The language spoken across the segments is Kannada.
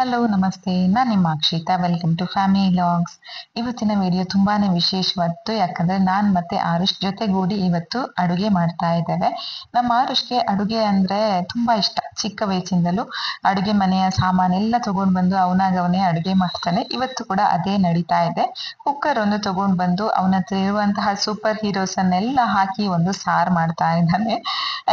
ಹಲೋ ನಮಸ್ತೆ. ನಾನು ನಿಮ್ಮ Akshita. Welcome to family logs. ಇವತ್ತಿನ ವಿಡಿಯೋ ತುಂಬಾನೇ ವಿಶೇಷವಾದ್ದು. ಯಾಕಂದ್ರೆ ನಾನು ಮತ್ತೆ ಆರುಷ್ ಜೊತೆಗೂಡಿ ಇವತ್ತು ಅಡುಗೆ ಮಾಡ್ತಾ ಇದ್ದೇವೆ. ನಮ್ಮ ಆರುಷ್ಗೆ ಅಡುಗೆ ಅಂದ್ರೆ ತುಂಬಾ ಇಷ್ಟ. ಚಿಕ್ಕ ವಯಸ್ಸಿಂದಲೂ ಅಡುಗೆ ಮನೆಯ ಸಾಮಾನೆಲ್ಲ ತಗೊಂಡ್ ಬಂದು ಅವನಾಗವನೇ ಅಡುಗೆ ಮಾಡ್ತಾನೆ. ಇವತ್ತು ಕೂಡ ಅದೇ ನಡೀತಾ ಇದೆ. ಕುಕ್ಕರ್ ಒಂದು ತಗೊಂಡ್ ಬಂದು ಅವನ ಹತ್ರ ಇರುವಂತಹ ಸೂಪರ್ ಹೀರೋಸ್ ಅನ್ನೆಲ್ಲ ಹಾಕಿ ಒಂದು ಸಾರು ಮಾಡ್ತಾ ಇದ್ದಾನೆ.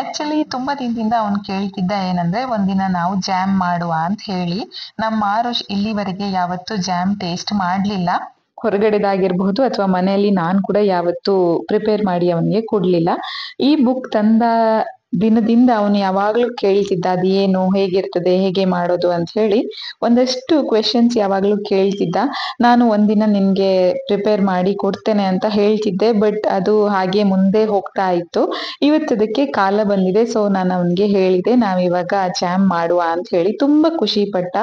ಆಕ್ಚುಲಿ ತುಂಬಾ ದಿನದಿಂದ ಅವ್ನು ಕೇಳ್ತಿದ್ದ ಏನಂದ್ರೆ ಒಂದಿನ ನಾವು ಜಾಮ್ ಮಾಡುವ ಅಂತ ಹೇಳಿ. ನಮ್ಮ ಆರುಷ್ ಇಲ್ಲಿವರೆಗೆ ಯಾವತ್ತೂ ಜಾಮ್ ಟೇಸ್ಟ್ ಮಾಡ್ಲಿಲ್ಲ. ಹೊರಗಡೆದಾಗಿರ್ಬಹುದು ಅಥವಾ ಮನೆಯಲ್ಲಿ ನಾನು ಕೂಡ ಯಾವತ್ತೂ ಪ್ರಿಪೇರ್ ಮಾಡಿ ಅವನಿಗೆ ಕೊಡ್ಲಿಲ್ಲ. ಈ ಬುಕ್ ತಂದ ದಿನದಿಂದ ಅವನು ಯಾವಾಗ್ಲೂ ಕೇಳ್ತಿದ್ದ ಅದೇನು, ಹೇಗಿರ್ತದೆ, ಹೇಗೆ ಮಾಡೋದು ಅಂತ ಹೇಳಿ ಒಂದಷ್ಟು ಕ್ವೆಶನ್ಸ್ ಯಾವಾಗ್ಲೂ ಕೇಳ್ತಿದ್ದ. ನಾನು ಒಂದಿನ ನಿನ್ಗೆ ಪ್ರಿಪೇರ್ ಮಾಡಿ ಕೊಡ್ತೇನೆ ಅಂತ ಹೇಳ್ತಿದ್ದೆ, ಬಟ್ ಅದು ಹಾಗೆ ಮುಂದೆ ಹೋಗ್ತಾ ಇತ್ತು. ಇವತ್ತದಕ್ಕೆ ಕಾಲ ಬಂದಿದೆ. ಸೊ ನಾನು ಅವನಿಗೆ ಹೇಳಿದೆ ನಾವಿವಾಗ ಜಾಮ್ ಮಾಡುವ ಅಂತ ಹೇಳಿ. ತುಂಬಾ ಖುಷಿ ಪಟ್ಟ.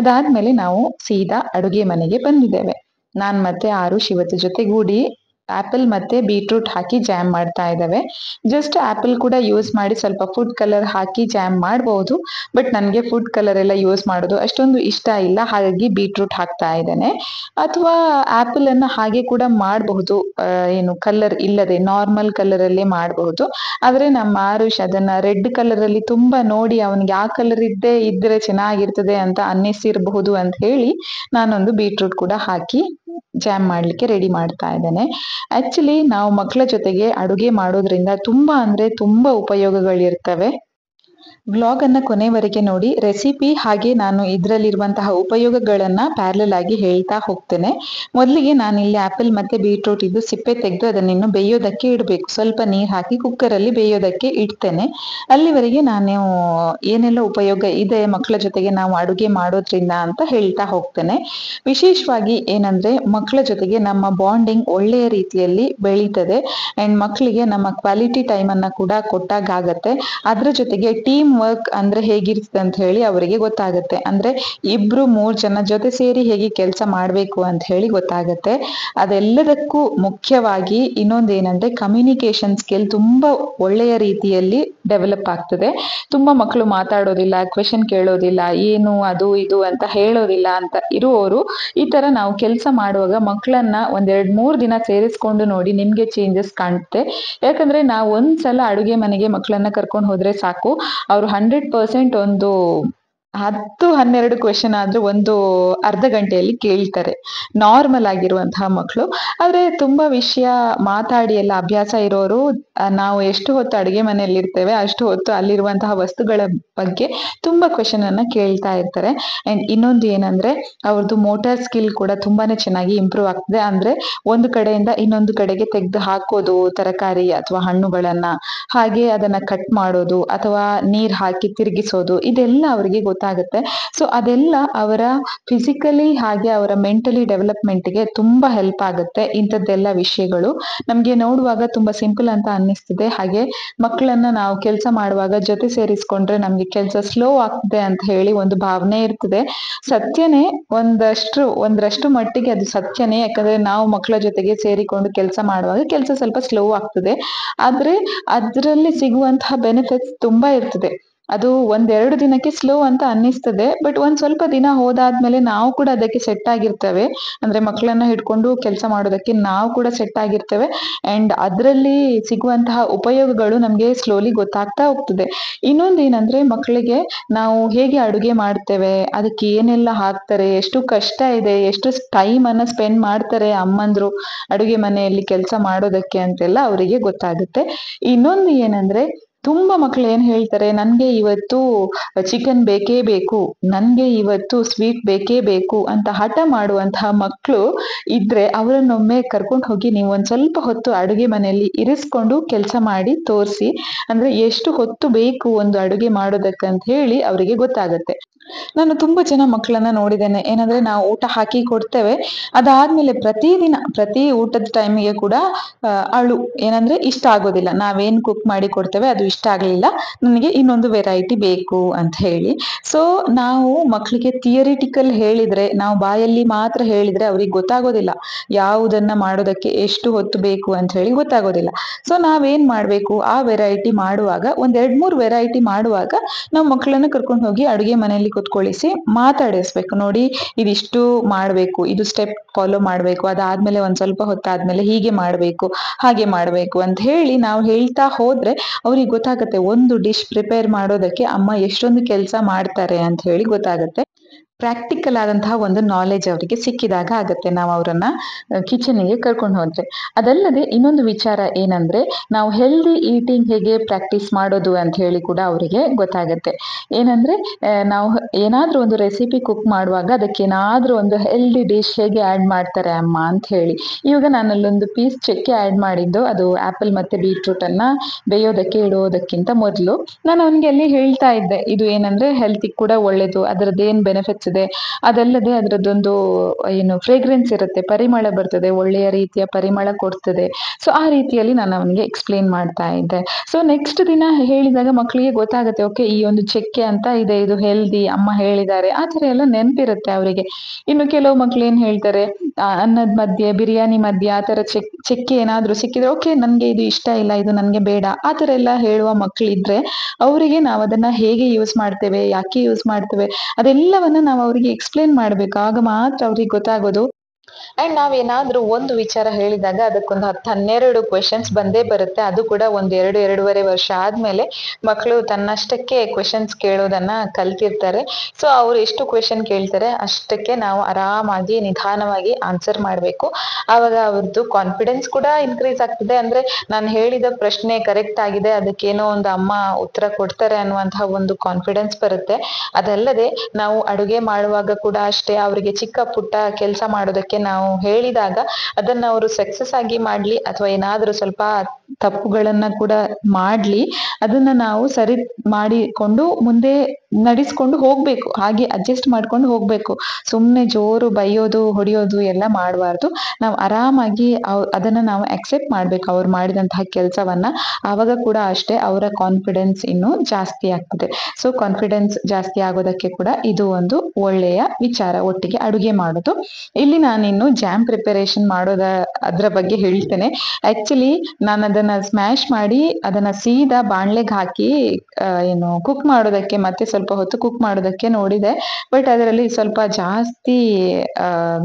ಅದಾದ್ಮೇಲೆ ನಾವು ಸೀದಾ ಅಡುಗೆ ಮನೆಗೆ ಬಂದಿದ್ದೇವೆ. ನಾನ್ ಮತ್ತೆ ಆರುಷ್ ಇವತ್ತು ಜೊತೆಗೂಡಿ ಆಪಲ್ ಮತ್ತೆ ಬೀಟ್ರೂಟ್ ಹಾಕಿ ಜಾಮ್ ಮಾಡ್ತಾ ಇದ್ದಾವೆ. ಜಸ್ಟ್ ಆಪಲ್ ಕೂಡ ಯೂಸ್ ಮಾಡಿ ಸ್ವಲ್ಪ ಫುಡ್ ಕಲರ್ ಹಾಕಿ ಜಾಮ್ ಮಾಡಬಹುದು, ಬಟ್ ನನಗೆ ಫುಡ್ ಕಲರ್ ಎಲ್ಲ ಯೂಸ್ ಮಾಡೋದು ಅಷ್ಟೊಂದು ಇಷ್ಟ ಇಲ್ಲ. ಹಾಗಾಗಿ ಬೀಟ್ರೂಟ್ ಹಾಕ್ತಾ ಇದ್ದೇನೆ. ಅಥವಾ ಆಪಲ್ ಅನ್ನ ಹಾಗೆ ಕೂಡ ಮಾಡಬಹುದು, ಏನು ಕಲರ್ ಇಲ್ಲದೆ ನಾರ್ಮಲ್ ಕಲರ್ ಅಲ್ಲೇ ಮಾಡಬಹುದು. ಆದ್ರೆ ನಮ್ಮ ಆರುಷ್ ಅದನ್ನ ರೆಡ್ ಕಲರ್ ಅಲ್ಲಿ ತುಂಬಾ ನೋಡಿ ಅವನಿಗೆ ಆ ಕಲರ್ ಇದ್ರೆ ಚೆನ್ನಾಗಿರ್ತದೆ ಅಂತ ಅನ್ನಿಸಿರಬಹುದು ಅಂತ ಹೇಳಿ ನಾನೊಂದು ಬೀಟ್ರೂಟ್ ಕೂಡ ಹಾಕಿ ಜಾಮ್ ಮಾಡ್ಲಿಕ್ಕೆ ರೆಡಿ ಮಾಡ್ತಾ ಇದ್ದೇನೆ. ಆಕ್ಚುಲಿ ನಾವು ಮಕ್ಕಳ ಜೊತೆಗೆ ಅಡುಗೆ ಮಾಡೋದ್ರಿಂದ ತುಂಬಾ ಅಂದ್ರೆ ತುಂಬಾ ಉಪಯೋಗಗಳಿರ್ತವೆ. ವ್ಲಾಗ್ ಅನ್ನ ಕೊನೆವರೆಗೆ ನೋಡಿ. ರೆಸಿಪಿ ಹಾಗೆ ನಾನು ಇದರಲ್ಲಿರುವಂತಹ ಉಪಯೋಗಗಳನ್ನ ಪ್ಯಾರಲಲ್ ಆಗಿ ಹೇಳ್ತಾ ಹೋಗ್ತೇನೆ. ಮೊದಲಿಗೆ ನಾನು ಇಲ್ಲಿ ಆಪಲ್ ಮತ್ತೆ ಬೀಟ್ರೂಟ್ ಇದ್ದು ಸಿಪ್ಪೆ ತೆಗೆದು ಅದನ್ನಿನ್ನು ಬೇಯೋದಕ್ಕೆ ಇಡಬೇಕು. ಸ್ವಲ್ಪ ನೀರು ಹಾಕಿ ಕುಕ್ಕರ್ ಅಲ್ಲಿ ಬೇಯೋದಕ್ಕೆ ಇಡ್ತೇನೆ. ಅಲ್ಲಿವರೆಗೆ ನಾನು ಏನೆಲ್ಲ ಉಪಯೋಗ ಇದೆ ಮಕ್ಕಳ ಜೊತೆಗೆ ನಾವು ಅಡುಗೆ ಮಾಡೋದ್ರಿಂದ ಅಂತ ಹೇಳ್ತಾ ಹೋಗ್ತೇನೆ. ವಿಶೇಷವಾಗಿ ಏನಂದ್ರೆ ಮಕ್ಕಳ ಜೊತೆಗೆ ನಮ್ಮ ಬಾಂಡಿಂಗ್ ಒಳ್ಳೆಯ ರೀತಿಯಲ್ಲಿ ಬೆಳೀತದೆ ಅಂಡ್ ಮಕ್ಕಳಿಗೆ ನಮ್ಮ ಕ್ವಾಲಿಟಿ ಟೈಮ್ ಅನ್ನ ಕೂಡ ಕೊಟ್ಟಾಗತ್ತೆ. ಅದ್ರ ಜೊತೆಗೆ ಟೀಮ್ ವರ್ಕ್ ಅಂದ್ರೆ ಹೇಗಿರ್ತದೆ ಅಂತ ಹೇಳಿ ಅವರಿಗೆ ಗೊತ್ತಾಗುತ್ತೆ. ಅಂದ್ರೆ 2-3 ಜನ ಜೊತೆ ಸೇರಿ ಹೇಗೆ ಕೆಲಸ ಮಾಡ್ಬೇಕು ಅಂತ ಹೇಳಿ ಗೊತ್ತಾಗುತ್ತೆ. ಅದೆಲ್ಲದಕ್ಕೂ ಮುಖ್ಯವಾಗಿ ಇನ್ನೊಂದೇನಂದ್ರೆ ಕಮ್ಯುನಿಕೇಶನ್ ಸ್ಕಿಲ್ ತುಂಬಾ ಒಳ್ಳೆಯ ರೀತಿಯಲ್ಲಿ ಡೆವಲಪ್ ಆಗ್ತದೆ. ತುಂಬಾ ಮಕ್ಕಳು ಮಾತಾಡೋದಿಲ್ಲ, ಕ್ವೆಶನ್ ಕೇಳೋದಿಲ್ಲ, ಏನು ಅದು ಇದು ಅಂತ ಹೇಳೋದಿಲ್ಲ ಅಂತ ಇರುವವರು ಈ ತರ ನಾವು ಕೆಲಸ ಮಾಡುವಾಗ ಮಕ್ಕಳನ್ನ 1-2-3 ದಿನ ಸೇರಿಸ್ಕೊಂಡು ನೋಡಿ, ನಿಮ್ಗೆ ಚೇಂಜಸ್ ಕಾಣುತ್ತೆ. ಯಾಕಂದ್ರೆ ನಾವು ಒಂದ್ಸಲ ಅಡುಗೆ ಮನೆಗೆ ಮಕ್ಕಳನ್ನ ಕರ್ಕೊಂಡು ಹೋದ್ರೆ ಸಾಕು, ಅವ್ರು 100% ಒಂದು 10-12 ಕ್ವೆಶನ್ ಆದ್ರೂ ಒಂದು ಅರ್ಧ ಗಂಟೆಯಲ್ಲಿ ಕೇಳ್ತಾರೆ, ನಾರ್ಮಲ್ ಆಗಿರುವಂತಹ ಮಕ್ಕಳು. ಆದ್ರೆ ತುಂಬಾ ವಿಷಯ ಮಾತಾಡಿ ಎಲ್ಲ ಅಭ್ಯಾಸ ಇರೋರು ನಾವು ಎಷ್ಟು ಹೊತ್ತು ಅಡುಗೆ ಮನೆಯಲ್ಲಿ ಇರ್ತೇವೆ ಅಷ್ಟು ಹೊತ್ತು ಅಲ್ಲಿರುವಂತಹ ವಸ್ತುಗಳ ಬಗ್ಗೆ ತುಂಬಾ ಕ್ವೆಶನ್ ಅನ್ನ ಕೇಳ್ತಾ ಇರ್ತಾರೆ. ಅಂಡ್ ಇನ್ನೊಂದು ಏನಂದ್ರೆ ಅವ್ರದ್ದು ಮೋಟಾರ್ ಸ್ಕಿಲ್ ಕೂಡ ತುಂಬಾನೇ ಚೆನ್ನಾಗಿ ಇಂಪ್ರೂವ್ ಆಗ್ತದೆ. ಅಂದ್ರೆ ಒಂದು ಕಡೆಯಿಂದ ಇನ್ನೊಂದು ಕಡೆಗೆ ತೆಗೆದು ಹಾಕೋದು ತರಕಾರಿ ಅಥವಾ ಹಣ್ಣುಗಳನ್ನ, ಹಾಗೆ ಅದನ್ನ ಕಟ್ ಮಾಡೋದು ಅಥವಾ ನೀರ್ ಹಾಕಿ ತಿರುಗಿಸೋದು, ಇದೆಲ್ಲ ಅವರಿಗೆ ಗೊತ್ತಾಗುತ್ತೆ. ಸೊ ಅದೆಲ್ಲ ಅವರ ಫಿಸಿಕಲಿ ಹಾಗೆ ಅವರ ಮೆಂಟಲಿ ಡೆವಲಪ್ಮೆಂಟ್ಗೆ ತುಂಬಾ ಹೆಲ್ಪ್ ಆಗುತ್ತೆ. ಇಂಥದ್ದೆಲ್ಲ ವಿಷಯಗಳು ನಮ್ಗೆ ನೋಡುವಾಗ ತುಂಬಾ ಸಿಂಪಲ್ ಅಂತ ಅನ್ನಿಸ್ತದೆ. ಹಾಗೆ ಮಕ್ಕಳನ್ನ ನಾವು ಕೆಲಸ ಮಾಡುವಾಗ ಜೊತೆ ಸೇರಿಸ್ಕೊಂಡ್ರೆ ನಮ್ಗೆ ಕೆಲಸ ಸ್ಲೋ ಆಗ್ತದೆ ಅಂತ ಹೇಳಿ ಒಂದು ಭಾವನೆ ಇರ್ತದೆ. ಸತ್ಯನೇ, ಒಂದರಷ್ಟು ಮಟ್ಟಿಗೆ ಅದು ಸತ್ಯನೇ. ಯಾಕಂದ್ರೆ ನಾವು ಮಕ್ಕಳ ಜೊತೆಗೆ ಸೇರಿಕೊಂಡು ಕೆಲಸ ಮಾಡುವಾಗ ಕೆಲಸ ಸ್ವಲ್ಪ ಸ್ಲೋ ಆಗ್ತದೆ, ಆದ್ರೆ ಅದರಲ್ಲಿ ಸಿಗುವಂತಹ ಬೆನಿಫಿಟ್ಸ್ ತುಂಬಾ ಇರ್ತದೆ. ಅದು 1-2 ದಿನಕ್ಕೆ ಸ್ಲೋ ಅಂತ ಅನ್ನಿಸ್ತದೆ, ಬಟ್ ಒಂದ್ ಸ್ವಲ್ಪ ದಿನ ಹೋದಾದ್ಮೇಲೆ ನಾವು ಕೂಡ ಅದಕ್ಕೆ ಸೆಟ್ ಆಗಿರ್ತೇವೆ. ಅಂದ್ರೆ ಮಕ್ಕಳನ್ನ ಹಿಡ್ಕೊಂಡು ಕೆಲಸ ಮಾಡೋದಕ್ಕೆ ನಾವು ಕೂಡ ಸೆಟ್ ಆಗಿರ್ತೇವೆ. ಅಂಡ್ ಅದರಲ್ಲಿ ಸಿಗುವಂತಹ ಉಪಯೋಗಗಳು ನಮ್ಗೆ ಸ್ಲೋಲಿ ಗೊತ್ತಾಗ್ತಾ ಹೋಗ್ತದೆ. ಇನ್ನೊಂದು ಏನಂದ್ರೆ ಮಕ್ಕಳಿಗೆ ನಾವು ಹೇಗೆ ಅಡುಗೆ ಮಾಡ್ತೇವೆ, ಅದಕ್ಕೆ ಏನೆಲ್ಲ ಹಾಕ್ತಾರೆ, ಎಷ್ಟು ಕಷ್ಟ ಇದೆ, ಎಷ್ಟು ಟೈಮ್ ಅನ್ನ ಸ್ಪೆಂಡ್ ಮಾಡ್ತಾರೆ ಅಮ್ಮಂದ್ರು ಅಡುಗೆ ಮನೆಯಲ್ಲಿ ಕೆಲಸ ಮಾಡೋದಕ್ಕೆ ಅಂತೆಲ್ಲ ಅವರಿಗೆ ಗೊತ್ತಾಗುತ್ತೆ. ಇನ್ನೊಂದು ಏನಂದ್ರೆ ತುಂಬಾ ಮಕ್ಳು ಏನ್ ಹೇಳ್ತಾರೆ, ನನ್ಗೆ ಇವತ್ತು ಚಿಕನ್ ಬೇಕೇ ಬೇಕು, ನನ್ಗೆ ಇವತ್ತು ಸ್ವೀಟ್ ಬೇಕೇ ಬೇಕು ಅಂತ ಹಠ ಮಾಡುವಂತಹ ಮಕ್ಕಳು ಇದ್ರೆ ಅವರನ್ನೊಮ್ಮೆ ಕರ್ಕೊಂಡು ಹೋಗಿ ನೀವು ಒಂದ್ ಸ್ವಲ್ಪ ಹೊತ್ತು ಅಡುಗೆ ಮನೆಯಲ್ಲಿ ಇರಿಸ್ಕೊಂಡು ಕೆಲಸ ಮಾಡಿ ತೋರಿಸಿ. ಅಂದ್ರೆ ಎಷ್ಟು ಹೊತ್ತು ಬೇಕು ಒಂದು ಅಡುಗೆ ಮಾಡೋದಕ್ಕಂತ ಹೇಳಿ ಅವರಿಗೆ ಗೊತ್ತಾಗತ್ತೆ. ನಾನು ತುಂಬಾ ಜನ ಮಕ್ಕಳನ್ನ ನೋಡಿದ್ದೇನೆ. ಏನಂದ್ರೆ ನಾವು ಊಟ ಹಾಕಿ ಕೊಡ್ತೇವೆ, ಅದಾದ್ಮೇಲೆ ಪ್ರತಿ ಊಟದ ಟೈಮಿಗೆ ಕೂಡ ಅಳು, ಏನಂದ್ರೆ ಇಷ್ಟ ಆಗೋದಿಲ್ಲ, ನಾವೇನ್ ಕುಕ್ ಮಾಡಿ ಕೊಡ್ತೇವೆ ಅದು ಇಷ್ಟ ಆಗ್ಲಿಲ್ಲ, ನನಗೆ ಇನ್ನೊಂದು ವೆರೈಟಿ ಬೇಕು ಅಂತ ಹೇಳಿ. ಸೊ ನಾವು ಮಕ್ಕಳಿಗೆ ಥಿಯರಿಟಿಕಲ್ ಹೇಳಿದ್ರೆ, ನಾವು ಬಾಯಲ್ಲಿ ಮಾತ್ರ ಹೇಳಿದ್ರೆ ಅವ್ರಿಗೆ ಗೊತ್ತಾಗೋದಿಲ್ಲ ಯಾವುದನ್ನ ಮಾಡೋದಕ್ಕೆ ಎಷ್ಟು ಹೊತ್ತು ಬೇಕು ಅಂತ ಹೇಳಿ ಗೊತ್ತಾಗೋದಿಲ್ಲ. ಸೊ ನಾವೇನ್ ಮಾಡ್ಬೇಕು, ಆ ವೆರೈಟಿ ಮಾಡುವಾಗ 1-2-3 ವೆರೈಟಿ ಮಾಡುವಾಗ ನಾವು ಮಕ್ಕಳನ್ನ ಕರ್ಕೊಂಡು ಹೋಗಿ ಅಡುಗೆ ಮನೆಯಲ್ಲಿ ಕುತ್ಕೊಳ್ಳಿಸಿ ಮಾತಾಡಿಸ್ಬೇಕು. ನೋಡಿ ಇದಿಷ್ಟು ಮಾಡ್ಬೇಕು, ಇದು ಸ್ಟೆಪ್ ಫಾಲೋ ಮಾಡ್ಬೇಕು, ಅದಾದ್ಮೇಲೆ ಒಂದ್ ಸ್ವಲ್ಪ ಹೊತ್ತಾದ್ಮೇಲೆ ಹೀಗೆ ಮಾಡ್ಬೇಕು, ಹಾಗೆ ಮಾಡ್ಬೇಕು ಅಂತ ಹೇಳಿ ನಾವು ಹೇಳ್ತಾ ಹೋದ್ರೆ ಅವ್ರಿಗೆ ಗೊತ್ತಾಗತ್ತೆ ಒಂದು ಡಿಶ್ ಪ್ರಿಪೇರ್ ಮಾಡೋದಕ್ಕೆ ಅಮ್ಮ ಎಷ್ಟೊಂದು ಕೆಲಸ ಮಾಡ್ತಾರೆ ಅಂತ ಹೇಳಿ ಗೊತ್ತಾಗತ್ತೆ. ಪ್ರಾಕ್ಟಿಕಲ್ ಆದಂತಹ ಒಂದು ನಾಲೆಜ್ ಅವರಿಗೆ ಸಿಕ್ಕಿದಾಗ ಆಗತ್ತೆ ನಾವು ಅವರನ್ನ ಕಿಚನ್ಗೆ ಕರ್ಕೊಂಡು ಹೋದ್ರೆ. ಅದಲ್ಲದೆ ಇನ್ನೊಂದು ವಿಚಾರ ಏನಂದ್ರೆ, ನಾವು ಹೆಲ್ದಿ ಈಟಿಂಗ್ ಹೇಗೆ ಪ್ರಾಕ್ಟೀಸ್ ಮಾಡೋದು ಅಂತ ಹೇಳಿ ಕೂಡ ಅವರಿಗೆ ಗೊತ್ತಾಗತ್ತೆ. ಏನಂದ್ರೆ ನಾವು ಏನಾದ್ರೂ ಒಂದು ರೆಸಿಪಿ ಕುಕ್ ಮಾಡುವಾಗ ಅದಕ್ಕೆ ಏನಾದ್ರೂ ಒಂದು ಹೆಲ್ದಿ ಡಿಶ್ ಹೇಗೆ ಆಡ್ ಮಾಡ್ತಾರೆ ಅಮ್ಮ ಅಂತ ಹೇಳಿ. ಇವಾಗ ನಾನು ಅಲ್ಲೊಂದು ಪೀಸ್ ಚಕ್ಕೆ ಆಡ್ ಮಾಡಿದ್ದು, ಅದು ಆಪಲ್ ಮತ್ತೆ ಬೀಟ್ರೂಟ್ ಅನ್ನ ಬೇಯೋದಕ್ಕೆ ಇಡೋದಕ್ಕಿಂತ ಮೊದಲು ನಾನು ಅವನಿಗೆ ಅಲ್ಲಿ ಹೇಳ್ತಾ ಇದ್ದೆ, ಇದು ಏನಂದ್ರೆ ಹೆಲ್ತ್ ಕೂಡ ಒಳ್ಳೇದು, ಅದರದ್ದು ಏನ್ ಬೆನಿಫಿಟ್ಸ್ ಇದೆ, ಅದಲ್ಲದೆ ಅದರದ್ದೊಂದು ಏನು ಫ್ರೇಗ್ರೆನ್ಸ್ ಇರುತ್ತೆ, ಪರಿಮಳ ಬರ್ತದೆ, ಒಳ್ಳೆಯ ರೀತಿಯ ಪರಿಮಳ ಕೊಡ್ತದೆ. ಸೊ ಆ ರೀತಿಯಲ್ಲಿ ನಾನು ಅವನಿಗೆ ಎಕ್ಸ್ಪ್ಲೇನ್ ಮಾಡ್ತಾ ಇದ್ದೆ. ಸೊ ನೆಕ್ಸ್ಟ್ ದಿನ ಹೇಳಿದಾಗ ಮಕ್ಕಳಿಗೆ ಗೊತ್ತಾಗುತ್ತೆ, ಓಕೆ ಈ ಒಂದು ಚಕ್ಕೆ ಅಂತ ಇದೆ, ಇದು ಹೆಲ್ದಿ, ಅಮ್ಮ ಹೇಳಿದ್ದಾರೆ, ಆ ತರ ಎಲ್ಲ ನೆನಪಿರುತ್ತೆ ಅವರಿಗೆ. ಇನ್ನು ಕೆಲವು ಮಕ್ಳು ಏನ್ ಹೇಳ್ತಾರೆ, ಅನ್ನದ ಮಧ್ಯೆ ಬಿರಿಯಾನಿ ಮಧ್ಯೆ ಆ ತರ ಚಕ್ಕೆ ಏನಾದ್ರೂ ಸಿಕ್ಕಿದ್ರೆ, ಓಕೆ ನನ್ಗೆ ಇದು ಇಷ್ಟ ಇಲ್ಲ, ಇದು ನನ್ಗೆ ಬೇಡ, ಆ ತರ ಎಲ್ಲ ಹೇಳುವ ಮಕ್ಕಳಿದ್ರೆ ಅವರಿಗೆ ನಾವು ಅದನ್ನ ಹೇಗೆ ಯೂಸ್ ಮಾಡ್ತೇವೆ, ಯಾಕೆ ಯೂಸ್ ಮಾಡ್ತೇವೆ, ಅದೆಲ್ಲವನ್ನ ನಾವು ಅವರಿಗೆ ಎಕ್ಸ್ಪ್ಲೇನ್ ಮಾಡ್ಬೇಕು. ಆಗ ಮಾತ್ರ ಅವ್ರಿಗೆ ಗೊತ್ತಾಗೋದು. ಅಂಡ್ ನಾವೇನಾದ್ರೂ ಒಂದು ವಿಚಾರ ಹೇಳಿದಾಗ ಅದಕ್ಕೊಂದು 10-12 ಕ್ವೆಶನ್ಸ್ ಬಂದೇ ಬರುತ್ತೆ. ಅದು ಕೂಡ ಒಂದ್ 2-2.5 ವರ್ಷ ಆದ್ಮೇಲೆ ಮಕ್ಕಳು ತನ್ನಷ್ಟಕ್ಕೆ ಕ್ವೆಶನ್ಸ್ ಕೇಳೋದನ್ನ ಕಲ್ತಿರ್ತಾರೆ. ಸೊ ಅವ್ರು ಎಷ್ಟು ಕ್ವೆಶನ್ ಕೇಳ್ತಾರೆ ಅಷ್ಟಕ್ಕೆ ನಾವು ಆರಾಮಾಗಿ ನಿಧಾನವಾಗಿ ಆನ್ಸರ್ ಮಾಡ್ಬೇಕು. ಆವಾಗ ಅವ್ರದ್ದು ಕಾನ್ಫಿಡೆನ್ಸ್ ಕೂಡ ಇನ್ಕ್ರೀಸ್ ಆಗ್ತದೆ. ಅಂದ್ರೆ ನಾನು ಹೇಳಿದ ಪ್ರಶ್ನೆ ಕರೆಕ್ಟ್ ಆಗಿದೆ, ಅದಕ್ಕೇನೋ ಒಂದು ಅಮ್ಮ ಉತ್ತರ ಕೊಡ್ತಾರೆ ಅನ್ನುವಂತಹ ಒಂದು ಕಾನ್ಫಿಡೆನ್ಸ್ ಬರುತ್ತೆ. ಅದಲ್ಲದೆ ನಾವು ಅಡುಗೆ ಮಾಡುವಾಗ ಕೂಡ ಅಷ್ಟೇ, ಅವರಿಗೆ ಚಿಕ್ಕ ಪುಟ್ಟ ಕೆಲಸ ಮಾಡೋದಕ್ಕೆ ನಾವು ಹೇಳಿದಾಗ ಅದನ್ನ ಅವರು ಸಕ್ಸಸ್ ಆಗಿ ಮಾಡ್ಲಿ ಅಥವಾ ಏನಾದ್ರೂ ಸ್ವಲ್ಪ ತಪ್ಪುಗಳನ್ನ ಕೂಡ ಮಾಡ್ಲಿ, ಅದನ್ನ ನಾವು ಸರಿ ಮಾಡಿಕೊಂಡು ಮುಂದೆ ನಡೆಸ್ಕೊಂಡು ಹೋಗ್ಬೇಕು, ಹಾಗೆ ಅಡ್ಜಸ್ಟ್ ಮಾಡ್ಕೊಂಡು ಹೋಗ್ಬೇಕು. ಸುಮ್ನೆ ಜೋರು ಬೈಯೋದು ಹೊಡಿಯೋದು ಎಲ್ಲ ಮಾಡಬಾರ್ದು. ನಾವು ಆರಾಮಾಗಿ ಅದನ್ನ ನಾವು ಅಕ್ಸೆಪ್ಟ್ ಮಾಡ್ಬೇಕು, ಅವ್ರು ಮಾಡಿದಂತಹ ಕೆಲಸವನ್ನ. ಆವಾಗ ಕೂಡ ಅಷ್ಟೇ ಅವರ ಕಾನ್ಫಿಡೆನ್ಸ್ ಇನ್ನು ಜಾಸ್ತಿ ಆಗ್ತದೆ. ಸೊ ಕಾನ್ಫಿಡೆನ್ಸ್ ಜಾಸ್ತಿ ಆಗೋದಕ್ಕೆ ಕೂಡ ಇದು ಒಂದು ಒಳ್ಳೆಯ ವಿಚಾರ, ಒಟ್ಟಿಗೆ ಅಡುಗೆ ಮಾಡೋದು. ಇಲ್ಲಿ ನಾನಿನ್ನು ಜಾಮ್ ಪ್ರಿಪರೇಷನ್ ಮಾಡೋದ ಅದ್ರ ಬಗ್ಗೆ ಹೇಳ್ತೇನೆ. ಆಕ್ಚುಲಿ ನಾನು ಅದನ್ನ ಸ್ಮ್ಯಾಶ್ ಮಾಡಿ ಅದನ್ನ ಸೀದಾ ಬಾಣ್ಲೆಗೆ ಹಾಕಿ ಏನು ಕುಕ್ ಮಾಡೋದಕ್ಕೆ, ಮತ್ತೆ ಸ್ವಲ್ಪ ಹೊತ್ತು ಕುಕ್ ಮಾಡೋದಕ್ಕೆ ನೋಡಿದೆ. ಬಟ್ ಅದರಲ್ಲಿ ಸ್ವಲ್ಪ ಜಾಸ್ತಿ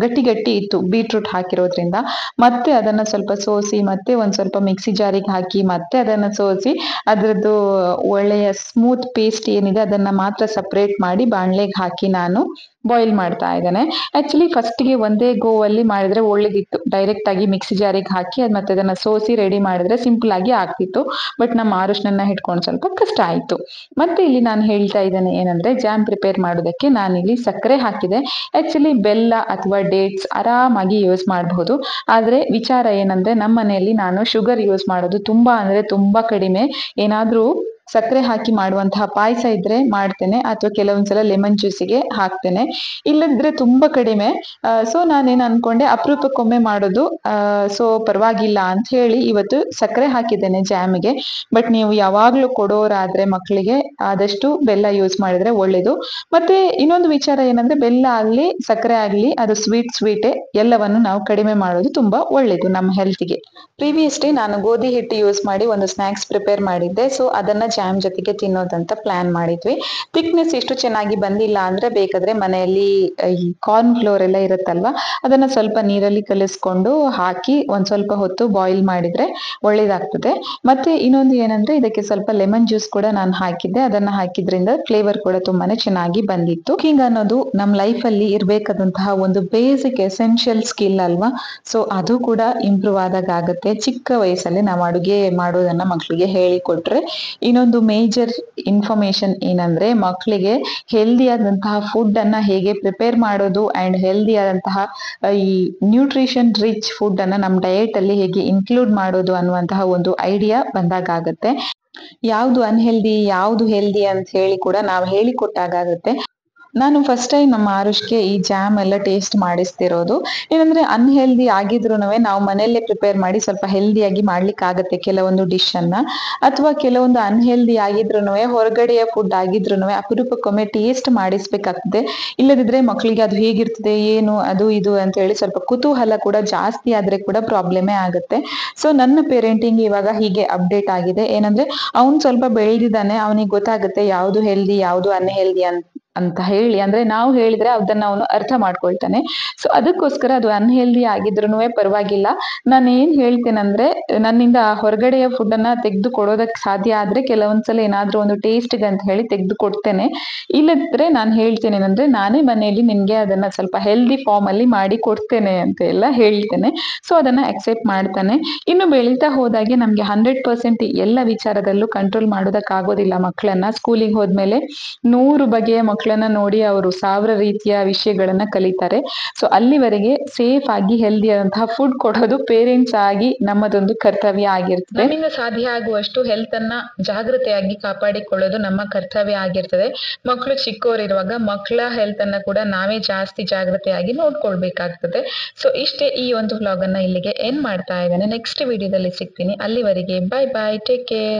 ಗಟ್ಟಿ ಗಟ್ಟಿ ಇತ್ತು ಬೀಟ್ರೂಟ್ ಹಾಕಿರೋದ್ರಿಂದ. ಮತ್ತೆ ಅದನ್ನ ಸ್ವಲ್ಪ ಸೋಸಿ, ಮತ್ತೆ ಒಂದ್ ಸ್ವಲ್ಪ ಮಿಕ್ಸಿ ಜಾರಿಗೆ ಹಾಕಿ, ಮತ್ತೆ ಅದನ್ನ ಸೋಸಿ ಅದ್ರದ್ದು ಒಳ್ಳೆಯ ಸ್ಮೂತ್ ಪೇಸ್ಟ್ ಏನಿದೆ ಅದನ್ನ ಮಾತ್ರ ಸಪರೇಟ್ ಮಾಡಿ ಬಾಣ್ಲೆಗೆ ಹಾಕಿ ನಾನು ಬಾಯ್ಲ್ ಮಾಡ್ತಾ ಇದ್ದೇನೆ. ಆಕ್ಚುಲಿ ಫಸ್ಟ್ಗೆ ಒಂದೇ ಗೋವಲ್ಲಿ ಮಾಡಿದ್ರೆ ಒಳ್ಳೇದಿತ್ತು, ಡೈರೆಕ್ಟ್ ಆಗಿ ಮಿಕ್ಸಿ ಜಾರಿಗೆ ಹಾಕಿ ಮತ್ತೆ ಅದನ್ನ ಸೋಸಿ ರೆಡಿ ಮಾಡಿದ್ರೆ ಸಿಂಪಲ್ ಆಗಿ ಆಗ್ತಿತ್ತು. ಬಟ್ ನಮ್ಮ ಆರುಷ್ನನ್ನ ಹಿಡ್ಕೊಂಡು ಸ್ವಲ್ಪ ಕಷ್ಟ ಆಯ್ತು. ಮತ್ತೆ ಇಲ್ಲಿ ನಾನು ಹೇಳ್ತಾ ಇದ್ದೇನೆ ಏನಂದ್ರೆ, ಜಾಮ್ ಪ್ರಿಪೇರ್ ಮಾಡೋದಕ್ಕೆ ನಾನಿಲ್ಲಿ ಸಕ್ಕರೆ ಹಾಕಿದೆ. ಆಕ್ಚುಲಿ ಬೆಲ್ಲ ಅಥವಾ ಡೇಟ್ಸ್ ಆರಾಮಾಗಿ ಯೂಸ್ ಮಾಡಬಹುದು. ಆದ್ರೆ ವಿಚಾರ ಏನಂದ್ರೆ, ನಮ್ಮ ಮನೆಯಲ್ಲಿ ನಾನು ಶುಗರ್ ಯೂಸ್ ಮಾಡೋದು ತುಂಬಾ ಅಂದ್ರೆ ತುಂಬಾ ಕಡಿಮೆ. ಏನಾದ್ರೂ ಸಕ್ಕರೆ ಹಾಕಿ ಮಾಡುವಂತಹ ಪಾಯಸ ಇದ್ರೆ ಮಾಡ್ತೇನೆ, ಅಥವಾ ಕೆಲವೊಂದ್ಸಲ ಲೆಮನ್ ಜ್ಯೂಸಿಗೆ ಹಾಕ್ತೇನೆ, ಇಲ್ಲದಿದ್ರೆ ತುಂಬಾ ಕಡಿಮೆ. ಸೊ ನಾನೇನ್ ಅನ್ಕೊಂಡೆ, ಅಪರೂಪಕ್ಕೊಮ್ಮೆ ಮಾಡೋದು, ಸೊ ಪರವಾಗಿಲ್ಲ ಅಂತ ಹೇಳಿ ಇವತ್ತು ಸಕ್ಕರೆ ಹಾಕಿದ್ದೇನೆ ಜಾಮಿಗೆ. ಬಟ್ ನೀವು ಯಾವಾಗ್ಲೂ ಕೊಡೋರಾದ್ರೆ ಮಕ್ಕಳಿಗೆ ಆದಷ್ಟು ಬೆಲ್ಲ ಯೂಸ್ ಮಾಡಿದ್ರೆ ಒಳ್ಳೇದು. ಮತ್ತೆ ಇನ್ನೊಂದು ವಿಚಾರ ಏನಂದ್ರೆ, ಬೆಲ್ಲ ಆಗ್ಲಿ ಸಕ್ಕರೆ ಆಗ್ಲಿ ಅದು ಸ್ವೀಟೇ, ಎಲ್ಲವನ್ನು ನಾವು ಕಡಿಮೆ ಮಾಡೋದು ತುಂಬಾ ಒಳ್ಳೇದು ನಮ್ಮ ಹೆಲ್ತ್ಗೆ. ಪ್ರೀವಿಯಸ್ ಡೇ ನಾನು ಗೋಧಿ ಹಿಟ್ಟು ಯೂಸ್ ಮಾಡಿ ಒಂದು ಸ್ನಾಕ್ಸ್ ಪ್ರಿಪೇರ್ ಮಾಡಿದ್ದೆ. ಸೊ ಅದನ್ನ ಜಾಮ್ ಜೊತೆಗೆ ತಿನ್ನೋದಂತ ಪ್ಲಾನ್ ಮಾಡಿದ್ವಿ. ಥಿಕ್ನೆಸ್ ಇಷ್ಟು ಚೆನ್ನಾಗಿ ಬಂದಿಲ್ಲ ಅಂದ್ರೆ ಬೇಕಾದ್ರೆ ಮನೆಯಲ್ಲಿ ಈ ಕಾರ್ನ್ ಫ್ಲೋರ್ ಎಲ್ಲ ಇರುತ್ತಲ್ವಾ, ಅದನ್ನ ಸ್ವಲ್ಪ ನೀರಲ್ಲಿ ಕಲಿಸ್ಕೊಂಡು ಹಾಕಿ ಒಂದ್ ಸ್ವಲ್ಪ ಹೊತ್ತು ಬಾಯ್ಲ್ ಮಾಡಿದ್ರೆ ಒಳ್ಳೇದಾಗ್ತದೆ. ಮತ್ತೆ ಇನ್ನೊಂದು ಏನಂದ್ರೆ, ಇದಕ್ಕೆ ಸ್ವಲ್ಪ ಲೆಮನ್ ಜ್ಯೂಸ್ ಕೂಡ ನಾನು ಹಾಕಿದ್ದೆ. ಅದನ್ನ ಹಾಕಿದ್ರಿಂದ ಫ್ಲೇವರ್ ಕೂಡ ತುಂಬಾನೇ ಚೆನ್ನಾಗಿ ಬಂದಿತ್ತು. ಕುಕಿಂಗ್ ಅನ್ನೋದು ನಮ್ಮ ಲೈಫ್ ಅಲ್ಲಿ ಇರ್ಬೇಕಾದಂತಹ ಒಂದು ಬೇಸಿಕ್ ಎಸೆನ್ಷಿಯಲ್ ಸ್ಕಿಲ್ ಅಲ್ವಾ. ಸೊ ಅದು ಕೂಡ ಇಂಪ್ರೂವ್ ಆದಾಗ ಆಗುತ್ತೆ. ಚಿಕ್ಕ ವಯಸ್ಸಲ್ಲಿ ನಾವು ಅಡುಗೆ ಮಾಡೋದನ್ನ ಮಕ್ಕಳಿಗೆ ಹೇಳಿಕೊಟ್ರೆ. ಇನ್ನೊಂದು ಮೇಜರ್ ಇನ್ಫಾರ್ಮೇಶನ್ ಏನಂದ್ರೆ, ಮಕ್ಕಳಿಗೆ ಹೆಲ್ದಿ ಆದಂತಹ ಫುಡ್ ಅನ್ನ ಹೇಗೆ ಪ್ರಿಪೇರ್ ಮಾಡೋದು ಅಂಡ್ ಹೆಲ್ದಿ ಆದಂತಹ ಈ ನ್ಯೂಟ್ರಿಷನ್ ರಿಚ್ ಫುಡ್ ಅನ್ನ ನಮ್ಮ ಡಯಟ್ ಅಲ್ಲಿ ಹೇಗೆ ಇನ್ಕ್ಲೂಡ್ ಮಾಡೋದು ಅನ್ನುವಂತಹ ಒಂದು ಐಡಿಯಾ ಬಂದಾಗ ಆಗುತ್ತೆ. ಯಾವ್ದು ಅನ್ಹೆಲ್ದಿ ಯಾವ್ದು ಹೆಲ್ದಿ ಅಂತ ಹೇಳಿ ಕೂಡ ನಾವು ಹೇಳಿಕೊಟ್ಟಾಗುತ್ತೆ. ನಾನು ಫಸ್ಟ್ ಟೈಮ್ ನಮ್ಮ ಆರುಷ್ಗೆ ಈ ಜಾಮ್ ಎಲ್ಲ ಟೇಸ್ಟ್ ಮಾಡಿಸ್ತಿರೋದು. ಏನಂದ್ರೆ ಅನ್ಹೆಲ್ದಿ ಆಗಿದ್ರು ನಾವು ಮನೆಯಲ್ಲೇ ಪ್ರಿಪೇರ್ ಮಾಡಿ ಸ್ವಲ್ಪ ಹೆಲ್ದಿಯಾಗಿ ಮಾಡ್ಲಿಕ್ಕೆ ಆಗತ್ತೆ ಕೆಲವೊಂದು ಡಿಶ್ ಅನ್ನ. ಅಥವಾ ಕೆಲವೊಂದು ಅನ್ಹೆಲ್ದಿ ಆಗಿದ್ರು ಹೊರಗಡೆಯ ಫುಡ್ ಆಗಿದ್ರು ಅಪರೂಪಕ್ಕೊಮ್ಮೆ ಟೇಸ್ಟ್ ಮಾಡಿಸ್ಬೇಕಾಗ್ತದೆ. ಇಲ್ಲದಿದ್ರೆ ಮಕ್ಕಳಿಗೆ ಅದು ಹೇಗಿರ್ತದೆ ಏನು ಅದು ಇದು ಅಂತ ಹೇಳಿ ಸ್ವಲ್ಪ ಕುತೂಹಲ ಕೂಡ ಜಾಸ್ತಿ ಆದ್ರೆ ಕೂಡ ಪ್ರಾಬ್ಲಮೇ ಆಗುತ್ತೆ. ಸೊ ನನ್ನ ಪೇರೆಂಟಿಂಗ್ ಇವಾಗ ಹೀಗೆ ಅಪ್ಡೇಟ್ ಆಗಿದೆ. ಏನಂದ್ರೆ ಅವ್ನ್ ಸ್ವಲ್ಪ ಬೆಳೆದಿದ್ದಾನೆ, ಅವನಿಗೆ ಗೊತ್ತಾಗುತ್ತೆ ಯಾವ್ದು ಹೆಲ್ದಿ ಯಾವ್ದು ಅನ್ಹೆಲ್ದಿ ಅಂತ ಅಂತ ಹೇಳಿ, ಅಂದ್ರೆ ನಾವು ಹೇಳಿದ್ರೆ ಅದನ್ನ ಅವನು ಅರ್ಥ ಮಾಡ್ಕೊಳ್ತಾನೆ. ಸೊ ಅದಕ್ಕೋಸ್ಕರ ಅದು ಅನ್ಹೆಲ್ದಿ ಆಗಿದ್ರು ಪರವಾಗಿಲ್ಲ, ನಾನು ಏನ್ ಹೇಳ್ತೇನಂದ್ರೆ ನನ್ನಿಂದ ಹೊರಗಡೆಯ ಫುಡ್ ಅನ್ನ ತೆಗೆದು ಕೊಡೋದಕ್ಕೆ ಸಾಧ್ಯ ಆದ್ರೆ ಕೆಲವೊಂದ್ಸಲ ಏನಾದ್ರೂ ಒಂದು ಟೇಸ್ಟ್ಗೆ ಅಂತ ಹೇಳಿ ತೆಗೆದು ಕೊಡ್ತೇನೆ. ಇಲ್ಲದ್ರೆ ನಾನು ಹೇಳ್ತೇನೆ ಏನಂದ್ರೆ ನಾನೇ ಮನೆಯಲ್ಲಿ ನಿನ್ಗೆ ಅದನ್ನ ಸ್ವಲ್ಪ ಹೆಲ್ದಿ ಫಾರ್ಮ್ ಅಲ್ಲಿ ಮಾಡಿ ಕೊಡ್ತೇನೆ ಅಂತ ಎಲ್ಲ ಹೇಳ್ತೇನೆ. ಸೊ ಅದನ್ನ ಅಕ್ಸೆಪ್ಟ್ ಮಾಡ್ತಾನೆ. ಇನ್ನು ಬೆಳೀತಾ ಹೋದಾಗೆ ನಮ್ಗೆ 100% ಎಲ್ಲ ವಿಚಾರದಲ್ಲೂ ಕಂಟ್ರೋಲ್ ಮಾಡೋದಕ್ಕಾಗೋದಿಲ್ಲ ಮಕ್ಕಳನ್ನ. ಸ್ಕೂಲಿಗೆ ಹೋದ್ಮೇಲೆ 100 ಬಗೆಯ ಮಕ್ಕಳನ್ನ ನೋಡಿ ಅವರು 1000 ರೀತಿಯ ವಿಷಯಗಳನ್ನ ಕಲಿತಾರೆ. ಸೊ ಅಲ್ಲಿವರೆಗೆ ಸೇಫ್ ಆಗಿ ಹೆಲ್ದಿ ಆದಂತಹ ಫುಡ್ ಕೊಡೋದು ಪೇರೆಂಟ್ಸ್ ಆಗಿ ನಮ್ಮದೊಂದು ಕರ್ತವ್ಯ ಆಗಿರ್ತದೆ. ನಮ್ಮಿಂದ ಸಾಧ್ಯ ಆಗುವಷ್ಟು ಹೆಲ್ತ್ ಅನ್ನ ಜಾಗೃತೆಯಾಗಿ ಕಾಪಾಡಿಕೊಳ್ಳೋದು ನಮ್ಮ ಕರ್ತವ್ಯ ಆಗಿರ್ತದೆ. ಮಕ್ಕಳು ಚಿಕ್ಕವರಿರುವಾಗ ಮಕ್ಕಳ ಹೆಲ್ತ್ ಅನ್ನ ಕೂಡ ನಾವೇ ಜಾಸ್ತಿ ಜಾಗೃತೆಯಾಗಿ ನೋಡ್ಕೊಳ್ಬೇಕಾಗ್ತದೆ. ಸೊ ಇಷ್ಟೇ ಈ ಒಂದು ವ್ಲಾಗ್ ಅನ್ನ ಇಲ್ಲಿಗೆ ಎಂಡ್ ಮಾಡ್ತಾ ಇದ್ದೇನೆ. ನೆಕ್ಸ್ಟ್ ವಿಡಿಯೋದಲ್ಲಿ ಸಿಗ್ತೀನಿ. ಅಲ್ಲಿವರೆಗೆ ಬೈ ಬೈ, ಟೇಕ್ ಕೇರ್.